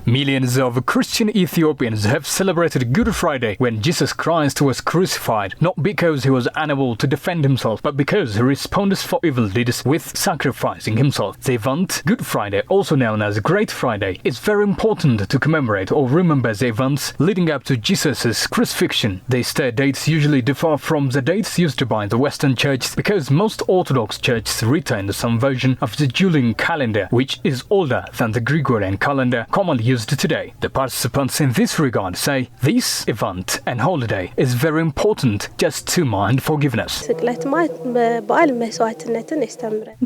Millions of Christian Ethiopians have celebrated Good Friday when Jesus Christ was crucified, not because he was unable to defend himself, but because he responded for evil deeds with sacrificing himself. The event, Good Friday, also known as Great Friday, is very important to commemorate or remember the events leading up to Jesus' crucifixion. These dates usually differ from the dates used by the Western Church because most Orthodox churches retain some version of the Julian calendar, which is older than the Gregorian calendar commonly used today. The participants in this regard say this event and holiday is very important just to mind forgiveness.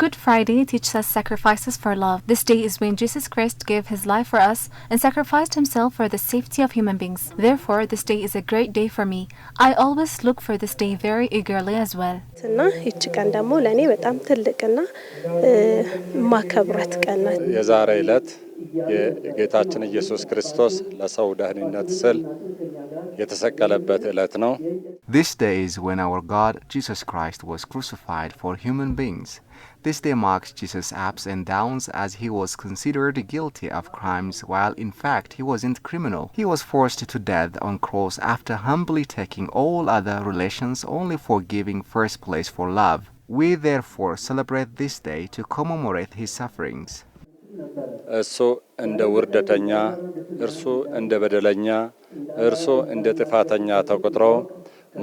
Good Friday teaches us sacrifices for love. This day is when Jesus Christ gave his life for us and sacrificed himself for the safety of human beings. Therefore, this day is a great day for me. I always look for this day very eagerly as well. የጌታችን ኢየሱስ ክርስቶስ ለሰው ደህንነት ስል የተሰቀለበት ዕለት ነው። This day is when our God Jesus Christ was crucified for human beings. This day marks Jesus' ups and downs as he was considered guilty of crimes while in fact he wasn't criminal. He was forced to death on cross after humbly taking all other relations only for giving first place for love. We therefore celebrate this day to commemorate his sufferings. እርሱ እንደ ውርደተኛ እርሱ እንደ በደለኛ እርሱ እንደ ጥፋተኛ ተቆጥሮ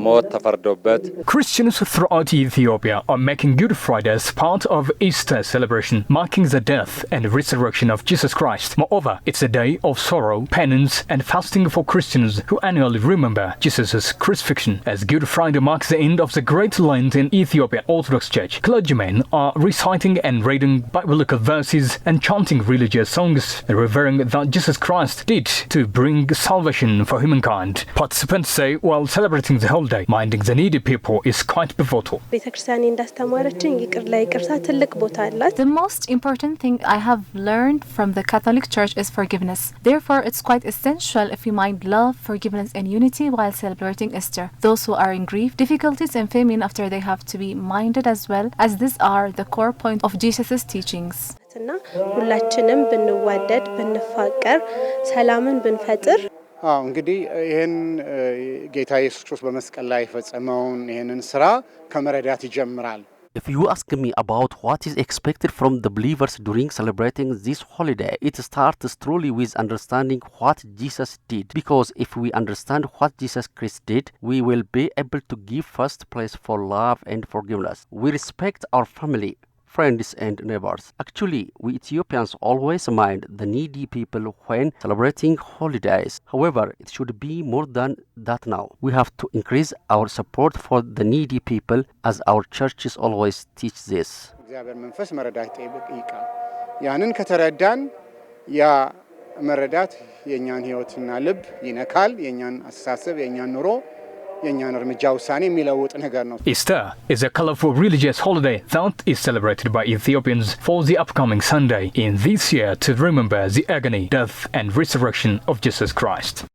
ሞት ተፈርዶበት Christians throughout Ethiopia are making Good Friday as part of Easter celebration, marking the death and resurrection of Jesus Christ. Moreover, it's a day of sorrow, penance, and fasting for Christians who annually remember Jesus' crucifixion. As Good Friday marks the end of the Great Lent in Ethiopian Orthodox Church, clergymen are reciting and reading biblical verses and chanting religious songs, revering that Jesus Christ did to bring salvation for humankind. Participants say while celebrating the holiday, minding the needy people is quite pivotal. The most important thing I have learned from the Catholic Church is forgiveness. Therefore, it's quite essential if we mind love, forgiveness, and unity while celebrating Easter. Those who are in grief, difficulties, and famine after they have to be minded as well, as these are the core point of Jesus' teachings. እንግዲህ ይሄን ጌታ ኢየሱስ ክርስቶስ በመስቀል ላይ ፈጸመውን ይሄንን ሥራ ከመረዳት ይጀምራል። If you ask me about what is expected from the believers during celebrating this holiday, it starts truly with understanding what Jesus did. Because if we understand what Jesus Christ did, we will be able to give first place for love and forgiveness. We respect our family, friends and neighbors. Actually, we Ethiopians always mind the needy people when celebrating holidays. However, it should be more than that now. We have to increase our support for the needy people as our churches always teach this. እግዚአብሔር መንፈስ መረዳት ይጠይቃል። ያንን ከተረዳን ያ መረዳት የኛን ህይወትና ልብ ይነካል፣ የኛን አስተሳሰብ፣ የኛን ኑሮ Easter is a colorful religious holiday that is celebrated by Ethiopians for the upcoming Sunday in this year to remember the agony, death, and resurrection of Jesus Christ.